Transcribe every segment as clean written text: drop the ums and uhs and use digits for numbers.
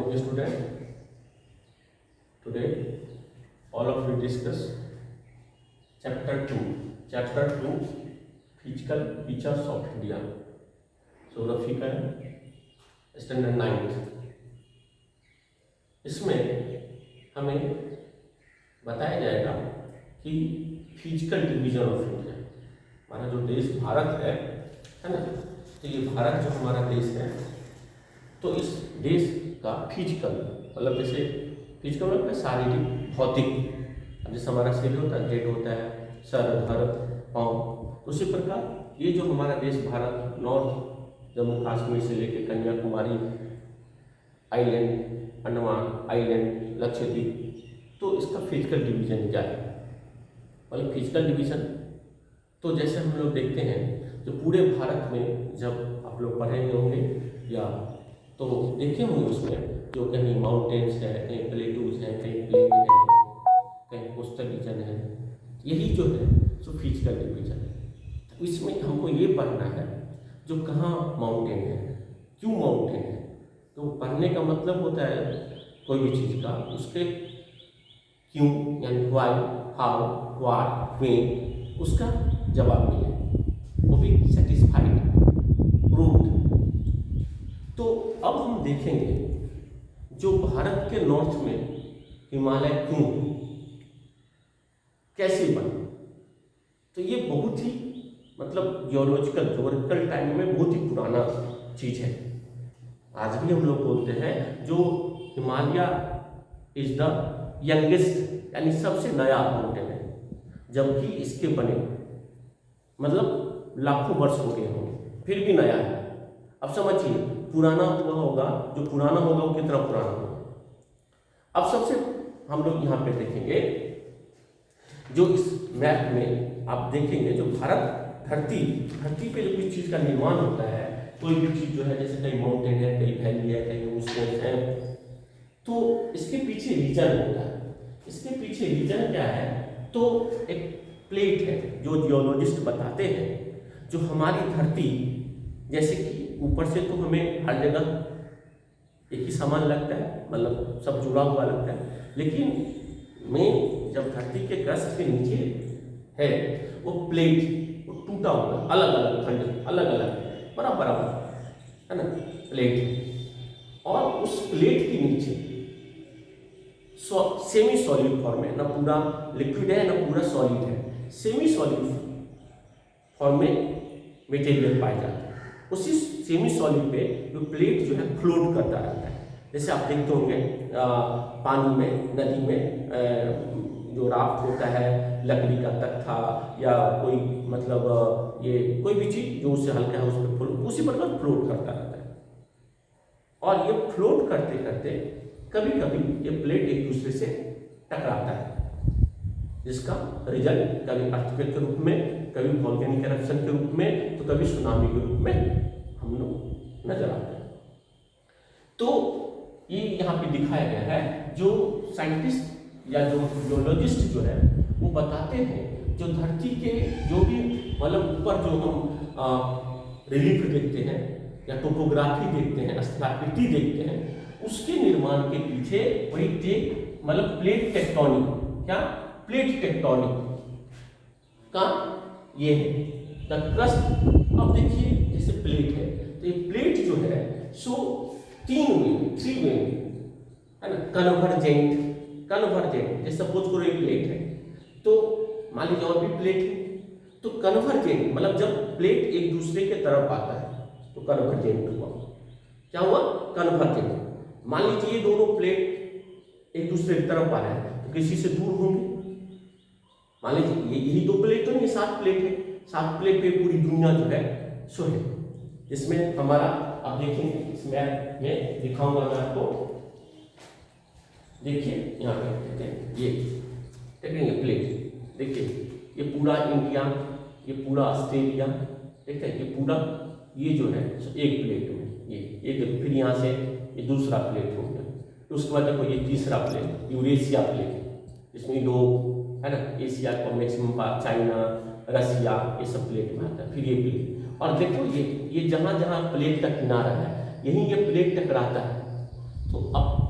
morning, student. Today, all of you discuss chapter 2. Chapter 2, Physical Features of India. Geography का standard 9। इसमें हमें बताया जाएगा कि फिजिकल डिवीजन ऑफ इंडिया, हमारा जो देश भारत है ना, तो ये भारत जो हमारा देश है, तो इस देश का फिजिकल मतलब जैसे फिजिकल मतलब शारीरिक भौतिक, अब जैसे हमारा शरीर होता है, हेड होता है, सर, धड़, पाँव, उसी प्रकार ये जो हमारा देश भारत, नॉर्थ जम्मू कश्मीर से लेकर कन्याकुमारी, आइलैंड, अंडमान आइलैंड, लक्षद्वीप, तो इसका फिजिकल डिवीजन क्या है, मतलब फिजिकल डिवीजन। तो जैसे हम लोग देखते हैं जो पूरे भारत में जब आप लोग पढ़े होंगे या तो देखे होंगे, उसमें जो कहीं माउंटेन्स है, कहीं प्लेटूज है, कहीं प्लेन है, कहीं कोस्टल रीजन है, यही जो है सो फिजिकल डिवीजन है। तो इसमें हमको ये पढ़ना है जो कहाँ माउंटेन है, क्यों माउंटेन है। तो पढ़ने का मतलब होता है कोई भी चीज़ का उसके क्यों यानी व्हाई, हाउ, व्हाट, व्हेन, उसका जवाब मिले, वो भी सेटिस्फाइड, प्रूव्ड। तो अब हम देखेंगे जो भारत के नॉर्थ में हिमालय क्यों, कैसे बना। तो ये बहुत ही मतलब ज्योग्राफिकल टाइम में बहुत ही पुराना चीज है। आज भी हम लोग बोलते हैं जो हिमालय इज द यंगेस्ट यानी सबसे नया माउंटेन है, जबकि इसके बने मतलब लाखों वर्ष हो गए होंगे, फिर भी नया है। अब समझिए पुराना हुआ होगा, जो पुराना होगा वो कितना पुराना होगा। अब सबसे हम लोग यहाँ पे देखेंगे जो इस मैप में आप देखेंगे जो भारत धरती पे जो किसी चीज का निर्माण होता है, कोई भी चीज जो है, जैसे कहीं माउंटेन है, कहीं वैली है, कहीं ओशियन है, तो इसके पीछे रीजन होता है। इसके पीछे रीजन क्या है, तो एक प्लेट है जो जियोलॉजिस्ट बताते हैं, जो हमारी धरती जैसे कि ऊपर से तो हमें हर जगह एक ही समान लगता है, मतलब सब जुड़ा हुआ लगता है, लेकिन में जब धरती के क्रस्ट के नीचे है वो प्लेट वो टूटा हुआ, अलग अलग खंड, अलग अलग बराबर है ना प्लेट, और उस प्लेट के नीचे सेमी सॉलिड फॉर्म है, ना पूरा लिक्विड है ना पूरा सॉलिड है, सेमी सॉलिड फॉर्म में मटेरियल पाए जाते हैं। उसी सेमी सॉलिड पे जो प्लेट जो है फ्लोट करता रहता है। जैसे आप देखते होंगे पानी में, नदी में जो राफ्ट होता है, लकड़ी का तख्ता या कोई मतलब ये कोई भी चीज जो उससे हल्का है उस पर उसी प्रकार फ्लोट करता रहता है। और ये फ्लोट करते करते कभी कभी ये प्लेट एक दूसरे से टकराता है, जिसका रिजल्ट कभी अर्थक्वेक के रूप में, कभी वोल्केनिक एरप्शन के रूप में, तो कभी सुनामी के रूप में हम लोग नजर आते हैं। तो ये यहाँ पे दिखाया गया है, जो साइंटिस्ट या जो जियोलॉजिस्ट जो है वो बताते हैं जो धरती के जो भी मतलब ऊपर जो हम रिलीफ देखते हैं या टोपोग्राफी देखते हैं, स्थलाकृति देखते हैं, उसके निर्माण के पीछे वही मतलब प्लेट टेक्टोनिक, क्या प्लेट टेक्टोनिक का ये है द क्रस्ट। अब देखिए जैसे प्लेट है, तो ये प्लेट जो है सो 3 वे है ना, कन्वर्जेंट जैसे सपोज करो एक प्लेट है, तो मान लीजिए और भी प्लेट है, तो कन्वर्जेंट मतलब जब प्लेट एक दूसरे के तरफ आता है तो कन्वर्जेंट हुआ। क्या हुआ? कन्वर्जेंट। मान लीजिए ये दोनों प्लेट एक दूसरे की तरफ आ रहे हैं तो किसी से दूर होंगे। मान लीजिए यही 2 प्लेट तो नहीं, 7 प्लेट है, 7 प्लेट पे पूरी दुनिया जो है सो है। इसमें हमारा आप देखेंगे इस मैप में दिखाऊंगा मैं आपको, देखिए यहाँ पे देखते हैं ये देखेंगे प्लेट, देखिए ये पूरा इंडिया, ये पूरा ऑस्ट्रेलिया, देखते हैं ये पूरा ये जो है एक प्लेट में ये एक, फिर यहाँ से ये दूसरा प्लेट हो गया, तो उसके बाद देखो ये तीसरा प्लेट यूरेशिया प्लेट, इसमें लोग है ना, एशिया को मैक्सिमम पार्ट, चाइना, रसिया, ये सब प्लेट में आता है। फिर ये प्लेट, और देखो ये जहाँ जहाँ प्लेट का किनारा है यहीं ये प्लेट टकराता है, तो अब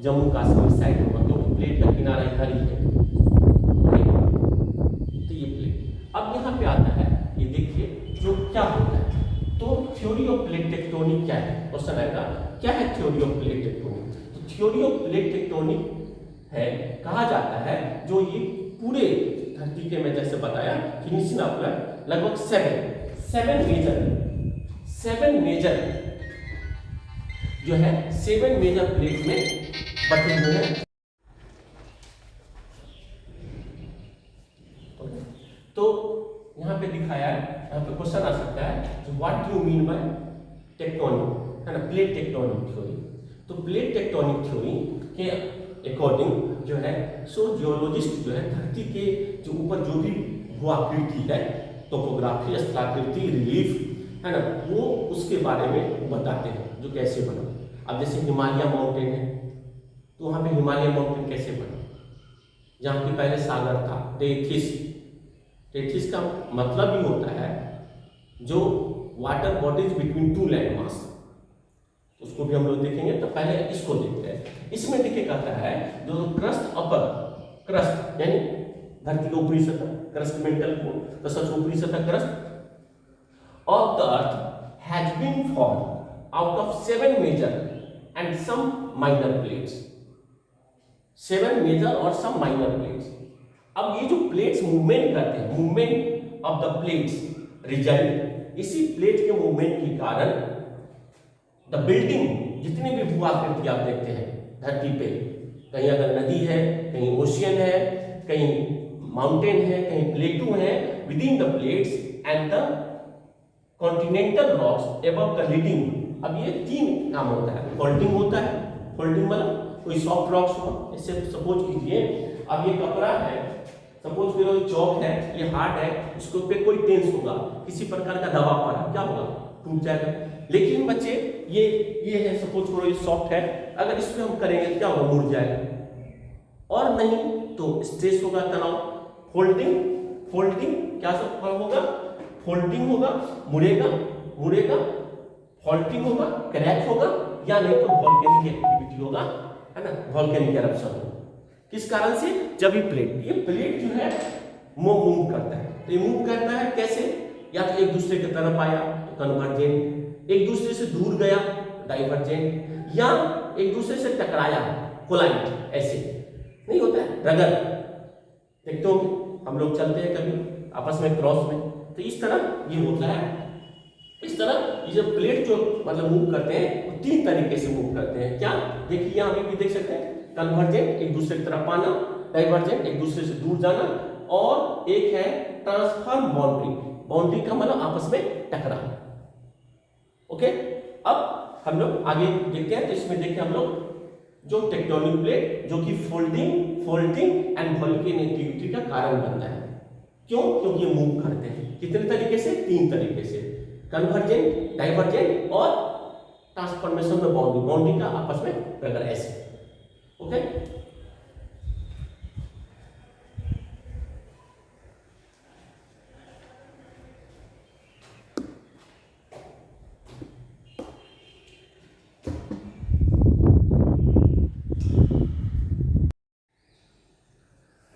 जम्मू कश्मीर साइड होगा, क्योंकि प्लेट का किनारा इधर ही है। तो ये प्लेट, अब यहाँ पे आता है, ये देखिए जो क्या होता है। तो थ्योरी ऑफ प्लेट टेक्टोनिक क्या है, क्वेश्चन आएगा क्या है थ्योरी ऑफ प्लेट टेक्टोनिक। तो थ्योरी ऑफ प्लेट टेक्टोनिक है, कहा जाता है जो ये पूरे धरती के, मैं जैसे बताया फिनिशिंग आपका लगभग सेवन मेजर जो है 7 मेजर प्लेट में बटे हुए हैं। तो यहाँ पे दिखाया है, यहाँ पे क्वेश्चन आ सकता है what do you mean by tectonic, है ना, प्लेट टेक्टोनिक थ्योरी। तो प्लेट टेक्टोनिक थ्योरी के अकॉर्डिंग जो है सो जियोलॉजिस्ट जो है धरती के जो ऊपर जो भी भूआकृति है, टोपोग्राफी, स्थलाकृति, रिलीफ, है ना, वो उसके बारे में बताते हैं जो कैसे बना। अब जैसे हिमालय माउंटेन है, तो वहाँ पे हिमालय माउंटेन कैसे बना, जहाँ की पहले सागर था, टेथिस का मतलब ही होता है जो water bodies between two land mass, उसको भी हम लोग देखेंगे। तो पहले इसको देखते हैं। इसमें देखिए कहता है जो क्रस्ट अपर, क्रस्ट यानी धरती का ऊपरी सतह, क्रस्ट मेंटल को, तो सबसे ऊपरी सतह crust of the earth has been form out of 7 major and some minor plates, 7 major और सम माइनर प्लेट्स। अब ये जो प्लेट्स मूवमेंट करते हैं, movement of the plates result, इसी प्लेट के मूवमेंट के कारण द बिल्डिंग, जितने भी भूआकृति आप देखते हैं धरती पे, कहीं अगर नदी है, कहीं ओशियन है, कहीं माउंटेन है, कहीं प्लेटू है, with in the plates and the continental rocks above the leading. अब ये 3 काम होता है। फोल्डिंग होता है, फोल्डिंग मतलब कोई सॉफ्ट रॉक्स हो, इससे सपोज कीजिए अब ये कपड़ा है, सपोज करो चौक है, ये हार्ड है, इसको पे कोई टेंस होगा, किसी प्रकार का दबाव पड़ा, क्या होगा, टूट जाएगा। लेकिन बच्चे ये है, सपोज करो ये सॉफ्ट है, अगर इस पे हम करेंगे क्या होगा, मुड़ जाएगा। और नहीं तो स्ट्रेस होगा, तनाव, फोल्डिंग क्या सब होगा, फोल्डिंग होगा, मुड़ेगा, फॉल्टिंग होगा, क्रैक होगा, या नहीं तो वोल्केनिक एक्टिविटी होगा, है ना, वोल्केनिक एरप्शन होगा। किस कारण से, जब ये प्लेट जो है मूव करता है। तो ये मूव करता है कैसे, या तो एक दूसरे की तरफ आया तो कन्वर्जेंट, एक दूसरे से दूर गया डाइवर्जेंट, या एक दूसरे से टकराया कोलाइड, ऐसे नहीं होता है, रगड़ देखते हो हम लोग चलते हैं कभी आपस में क्रॉस में, तो इस तरह ये होता है। इस तरह ये जब प्लेट जो मतलब मूव करते हैं वो 3 तरीके से मूव करते हैं। क्या, देखिए यहाँ भी देख सकते हैं, कन्वर्जेंट एक दूसरे की तरफ आना, डाइवर्जेंट एक दूसरे से दूर जाना, और एक है ट्रांसफॉर्म बाउंड्री का मतलब आपस में टकराना। ओके, अब हम लोग आगे देखते हैं। तो इसमें देखिए हम लोग जो टेक्टोनिक प्लेट जो कि फोल्डिंग एंड वोल्केनिक का कारण बनता है। क्यों, क्योंकि ये मूव करते हैं कितने तरीके से, 3 तरीके से, कन्वर्जेंट, डाइवर्जेंट और ट्रांसफॉर्मेशन में बाउंड्री का आपस में टकराना, ऐसे। Okay,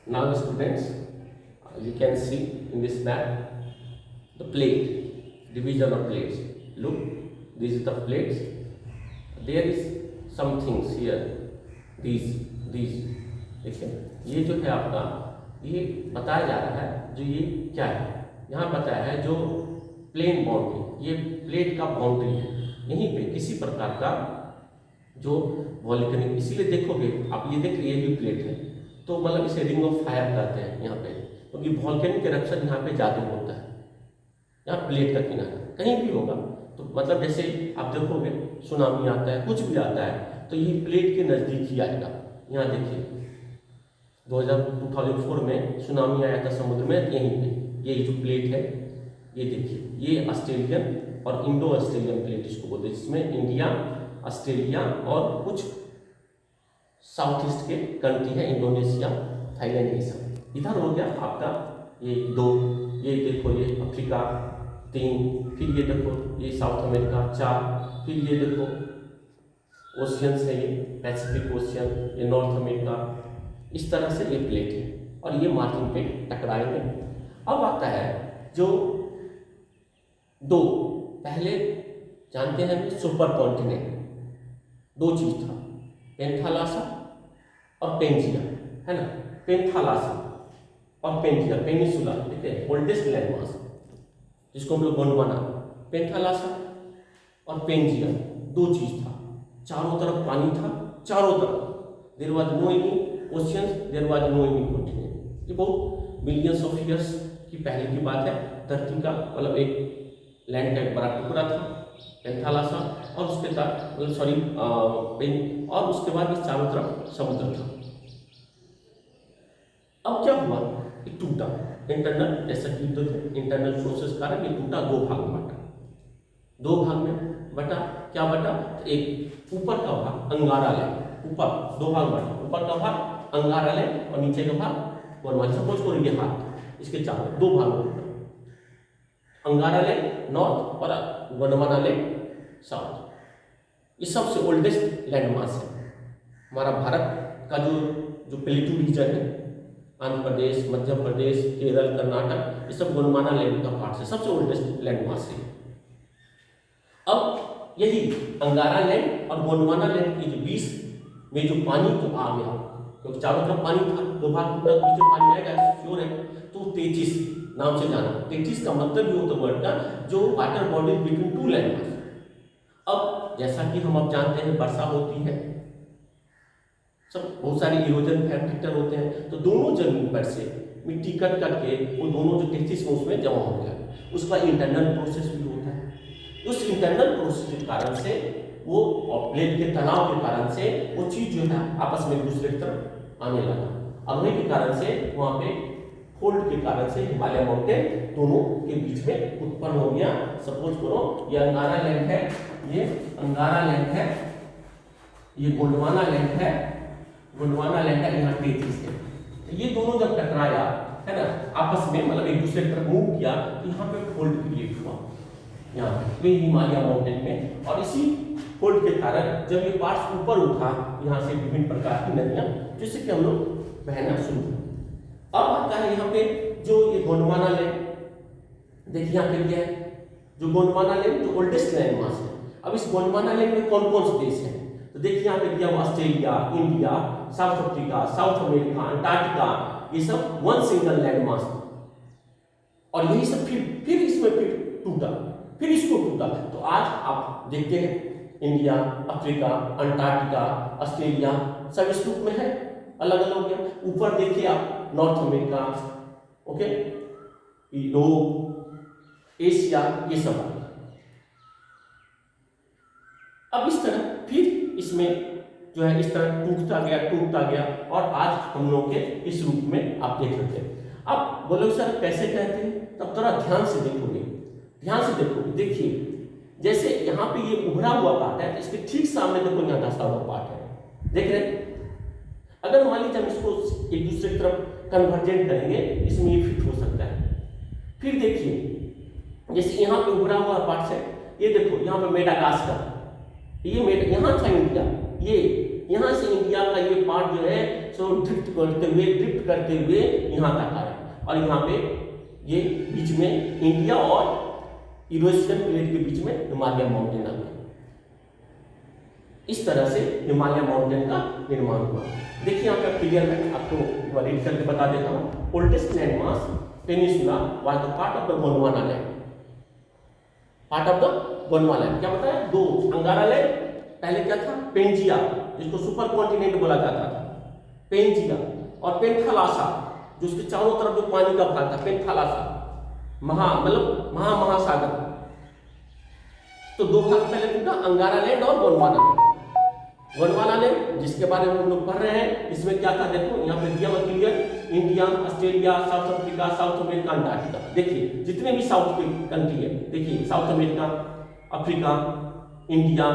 now students, you can see in this map the plate, division of plates. Look, this is the plates, there is some things here, these देखिए, ये जो है आपका, ये बताया जा रहा है जो ये क्या है, यहाँ बताया है जो प्लेन बाउंड्री, ये प्लेट का बाउंड्री है, यहीं पे किसी प्रकार का जो वॉल्केनिक, इसीलिए देखोगे आप, ये देख, ये भी प्लेट है, तो मतलब इसे रिंग ऑफ फायर कहते हैं यहाँ पे, क्योंकि वॉल्केनिक एरप्शन यहाँ पे ज़्यादा होता है, यहाँ प्लेट का किनारा कहीं भी होगा। तो मतलब जैसे आप देखोगे सुनामी आता है, कुछ भी आता है, तो ये प्लेट के नज़दीक ही आएगा। यहाँ देखिए 2004 में सुनामी आया था समुद्र में, यहीं पे ये जो प्लेट है, ये देखिए, ये ऑस्ट्रेलियन और इंडो ऑस्ट्रेलियन प्लेट इसको बोलते हैं, जिसमें इंडिया, ऑस्ट्रेलिया और कुछ साउथ ईस्ट के कंट्री है, इंडोनेशिया, थाईलैंड, ये सब इधर हो गया आपका। ये 2, ये देखो, ये अफ्रीका 3, फिर ये देखो ये साउथ अमेरिका 4, फिर ये देखो ओशियंस है, ये पैसिफिक ओशियन, ये नॉर्थ अमेरिका, इस तरह से ये प्लेट है और ये मार्जिन पे टकराएंगे। अब आता है जो दो, पहले जानते हैं हम सुपर कॉन्टिनेंट, दो चीज था, पेंथालासा और पेंजिया, है ना। पेंथालासा और पेंजिया, पेनिसुला, ठीक है, ओल्डेस्ट लैंड मास जिसको हम लोग गोंडवाना, पेंथालासा और पेंजिया, दो चीज था, चारों तरफ पानी था, चारों तरफ there was no any oceans, there was no any continent. ये बहुत मिलियंस ऑफ ईयर्स की पहले की बात है। धरती का मतलब एक लैंड का एक बड़ा टुकड़ा था पेंथालासा, और उसके साथ मतलब सॉरी और उसके बाद इस चारों तरफ समुद्र था। अब क्या हुआ, ये टूटा, इंटरनल, जैसा कि इंटरनल प्रोसेस कारण ये टूटा, दो भाग में बटा, दो भाग में बटा, क्या बटा, एक ऊपर का भाग अंगारा लैंड, ऊपर दो भाग बटा, ऊपर का भाग अंगारा लैंड और नीचे का भाग गोंडवाना। सपोज करो ये हाथ, इसके चारों दो भाग में टूटा, अंगारा लैंड नॉर्थ और गोंडवाना लैंड साउथ। ये सबसे ओल्डेस्ट लैंड मास है। हमारा भारत का जो प्लेटू रीजन है, आंध्र प्रदेश, मध्य प्रदेश, केरल, कर्नाटक, ये सब गोंडवाना लैंड का पार्ट है, सबसे ओल्डेस्ट लैंड मास है। अब यही अंगारा लैंड और गोंडवाना लैंड के जो बीच में जो पानी जो आ गया, क्योंकि चारों तरफ पानी था, दो भाग टूटा, बीच में पानी आएगा, श्योर है, तो 33 नाम से जाना। 33 का मतलब ये होता वर्ड का जो water body between two land mass. अब जैसा कि हम अब जानते हैं वर्षा होती है, सब बहुत सारे इरोजन फैक्टर होते हैं, तो दोनों जमीन पर से मिट्टी कट करके वो दोनों जो 33 में उसमें जमा हो गया, उसका इंटरनल प्रोसेस भी होता है। उस इंटरनल प्रोसेस के कारण से वो प्लेट के तनाव के कारण से वो चीज जो है आपस में दूसरे की तरफ आने लगा, और वही के कारण से वहाँ पे फोल्ड के कारण से हिमालय माउंटेन दोनों के बीच में उत्पन्न हो गया। सपोज करो ये अंगारा लैंड है, ये अंगारा लैंड है, ये गोंडवाना लैंड है, गोंडवाना लैंड है, यहाँ 33 है। तो ये दोनों जब टकराया है ना आपस में, मतलब एक दूसरे की तरफ मूव किया, तो यहाँ पे फोल्ड क्रिएट हुआ, यहाँ पे हिमालय माउंटेन में। और इसी फोल्ड के कारण जब ये पार्ट्स ऊपर उठा, यहाँ से विभिन्न प्रकार की नदियां जिससे कि हम लोग बहना शुरू हुआ। अब आता है यहाँ पे जो ये गोंडवाना लैंड, देखिए यहाँ पे क्या है, जो गोंडवाना लैंड जो ओल्डेस्ट लैंड मास है। अब इस गोंडवाना लैंड में कौन कौन से देश हैं, तो देखिए यहाँ पे दिया हुआ Australia, India, south Africa, south America, Antarctica, ये सब वन सिंगल लैंड मास। और यही सब फिर इसमें फिर टूटा, फिर इसको टूटा। तो आज आप देखते हैं इंडिया, अफ्रीका, अंटार्कटिका, ऑस्ट्रेलिया सब इस रूप में है, अलग अलग हो गया। ऊपर देखिए आप north America, okay, Europe, Asia, ये सब आ गया। अब इस तरह फिर इसमें जो है इस तरह टूटता गया और आज हम लोग के इस रूप में आप देख सकते हैं। अब बोलोगे सर कैसे कहते हैं, तब थोड़ा ध्यान से देखोगे, देखिए जैसे यहाँ पे ये उभरा हुआ पार्ट है, तो इसके ठीक सामने देखो यहाँ धंसा हुआ पार्ट है, देख रहे हैं। अगर मान लीजिए हम इसको एक दूसरे की तरफ कन्वर्जेंट करेंगे, इसमें ये फिट हो सकता है। फिर देखिए जैसे यहाँ पे उभरा हुआ पार्ट है, ये देखो यहाँ पे मेडागास्कर, ये यहाँ था इंडिया, ये यहाँ से इंडिया का ये पार्ट जो है सो ड्रिफ्ट करते हुए यहाँ तक आया, और यहाँ पे ये बीच में इंडिया और यूरेशियन प्लेट के बीच में हिमालय माउंटेन आ गया। इस तरह से हिमालय माउंटेन का निर्माण हुआ। देखिए यहाँ पे क्लियर मैं आपको रीड करके बता देता हूँ। Oldest land mass peninsula was the part of the Gondwana land, part of the Gondwana land. क्या बताया, दो अंगारा लैंड, पहले क्या था पेंजिया, जिसको सुपर कॉन्टिनेंट बोला जाता था, पेंजिया, और पेंथालासा जो उसके चारों तरफ जो पानी का भाग था, पेंथालासा, मतलब महासागर। तो दो भाग पहले टूटा, अंगारा लैंड और गोंडवाना लैंड। गोंडवाना लैंड जिसके बारे में हम लोग पढ़ रहे हैं, इसमें क्या था देखो यहाँ पे दिया हुआ clear, India, Australia, south Africa, south America, Antarctica. देखिए जितने भी साउथ की कंट्री है, देखिए south America, Africa, India,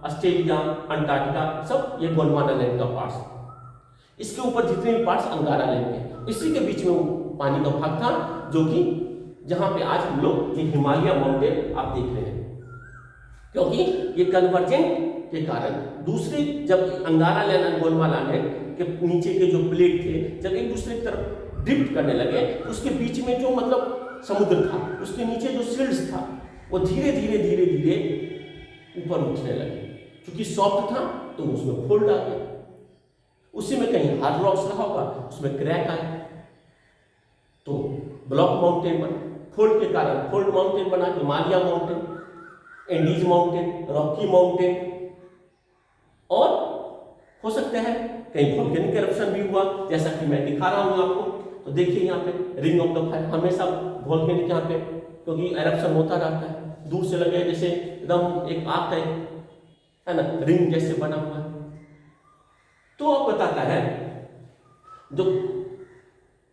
Australia, Antarctica, सब ये गोंडवाना लैंड का पार्ट्स। इसके ऊपर जितने भी पार्ट्स अंगारा लैंड के, इसी के बीच में पानी का भाग था, जो कि जहां पे आज हम लोग ये हिमालय माउंटेन आप देख रहे हैं, क्योंकि ये कन्वर्जेंट के कारण दूसरे जब अंगारा लैंड गोंडवाना लैंड के नीचे के जो प्लेट थे जब एक दूसरे की तरफ ड्रिफ्ट करने लगे, उसके बीच में जो मतलब समुद्र था, उसके नीचे जो शिल्ड्स था वो धीरे धीरे धीरे धीरे ऊपर उठने लगे। क्योंकि सॉफ्ट था तो उसमें फोल्ड आ गया, उसी में कहीं हार्ड रॉक्स रहा होगा, उसमें क्रैक आया तो ब्लॉक माउंटेन बना। फोल्ड के कारण फोल्ड माउंटेन बना, Himalaya mountain, Andes mountain, Rocky mountain, और हो सकता है कहीं वोल्केनिक एरप्शन भी हुआ, जैसा कि मैं दिखा रहा हूं आपको। तो देखिए यहाँ पे रिंग ऑफ द फायर, हमेशा वोल्केनिक यहाँ पे क्योंकि एरप्शन होता रहता है, दूर से लगे जैसे एकदम एक आग का है ना रिंग जैसे बना हुआ है। तो अब बताता है जो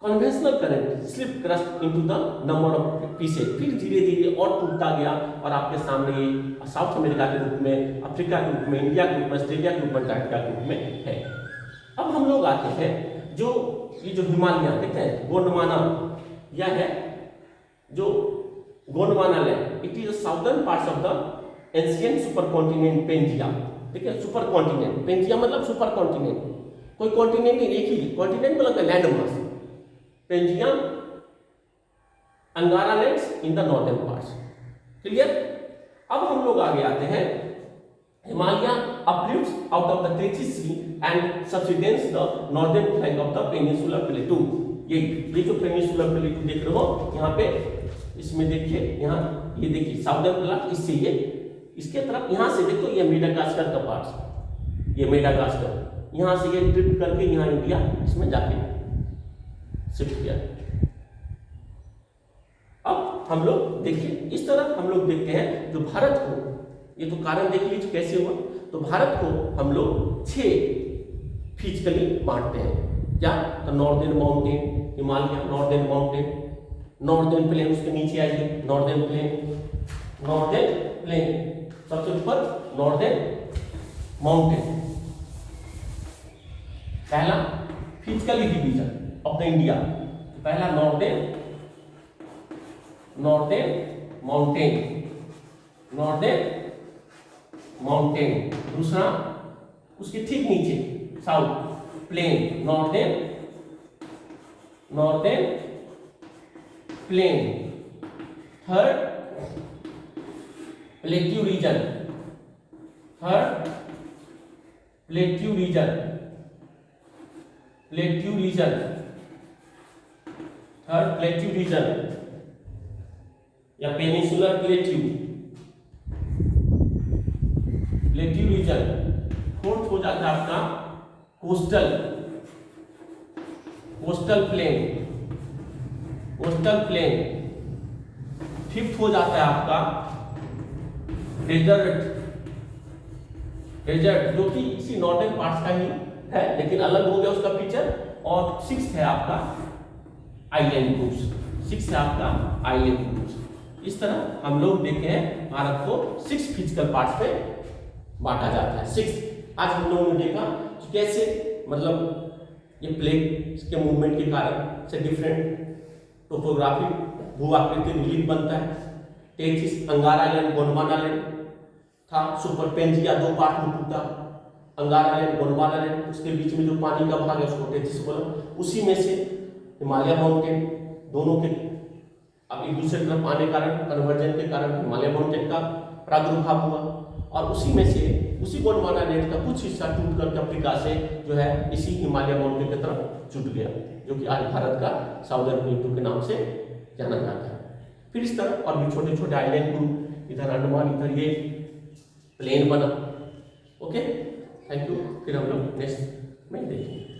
conventional current slip crust into the number of pieces, फिर धीरे धीरे और टूटता गया और आपके सामने ये साउथ अमेरिका के रूप में, अफ्रीका के रूप में, इंडिया के रूप में, ऑस्ट्रेलिया के रूप में, अंटार्कटिका के रूप में है। अब हम लोग आते हैं जो ये जो हिमालय देखते हैं गोंडवाना, यह है जो Gondwana land, it is the southern parts of the ancient super continent Pangaea. देखिए सुपर कॉन्टिनेंट, पेंजिया मतलब सुपर कॉन्टिनेंट, कोई कॉन्टिनेंट नहीं, एक ही कॉन्टिनेंट मतलब land mass. Pangaea Angara lands in the northern parts, clear. अब हम लोग आगे आते हैं Himalaya uplifts out of the Tethys sea and subsidence the northern flank of the peninsular plateau. ये जो पेनिनसुलर प्लेटू देख रहे हो यहाँ पे, इसमें देखिए यहाँ ये देखिए साउदर्न प्लाट, इससे ये इसके तरफ यहाँ से देखो ये मेडागास्कर का पार्ट, ये मेडागास्कर, यहाँ से ये ड्रिफ्ट करके यहाँ इंडिया इसमें जाके शिफ्ट किया। अब हम लोग देखिए इस तरह हम लोग देखते हैं जो भारत को, ये तो कारण देख लीजिए कैसे हुआ। तो भारत को हम लोग 6 फिजिकली बांटते हैं, क्या? तो northern mountain, Himalaya, northern mountain, northern plain, उसके नीचे आइए नॉर्दर्न प्लेन, नॉर्दर्न प्लेन सबसे ऊपर नॉर्दर्न माउंटेन। पहला physically division of the India, पहला नॉर्दर्न माउंटेन, नॉर्दर्न माउंटेन, दूसरा उसके ठीक नीचे south plain, northern plain, third plateau region, third plateau region, plateau region, third plateau region या peninsular plateau, plateau region. Fourth हो जाता है आपका coastal plain, coastal plain. Fifth हो जाता है आपका डेजर्ट, जो कि इसी नॉर्दर्न पार्ट्स का ही है लेकिन अलग हो गया उसका फीचर। और सिक्स्थ है आपका आइलैंड ग्रुप्स, सिक्स्थ है आपका आइलैंड ग्रुप्स। इस तरह हम लोग देखे हैं भारत को 6 फिजिकल पार्ट्स पे बांटा जाता है। 6 आज हम लोगों ने देखा कि कैसे मतलब ये प्लेट के मूवमेंट के कारण से डिफरेंट टोपोग्राफी भू-आकृति रिलीफ बनता है। टेथिस अंगारा लैंड, गोंडवाना लैंड था, सुपर पेंजिया 2 पार्ट में टूटा, अंगारा लैंड, गोंडवाना लैंड, उसके बीच में जो पानी का भाग है उसको टेथिस बोला। उसी में से हिमालय माउंटेन, दोनों के अब एक दूसरे तरफ आने के कारण, कन्वर्जन के कारण हिमालय माउंटेन का प्रादुर्भाव हुआ और उसी में से उसी गोंडवाना लैंड का कुछ हिस्सा टूट कर अफ्रीका से जो है इसी हिमालय माउंटेन की तरफ छूट गया, जो कि आज भारत का साउदर्न प्लेटू के नाम से जाना जाता है। फिर इस तरह और भी छोटे छोटे आइलैंड ग्रुप, इधर अंडमान, इधर ये प्लेन बना। Okay, thank you. फिर हम लोग नेक्स्ट में देखेंगे।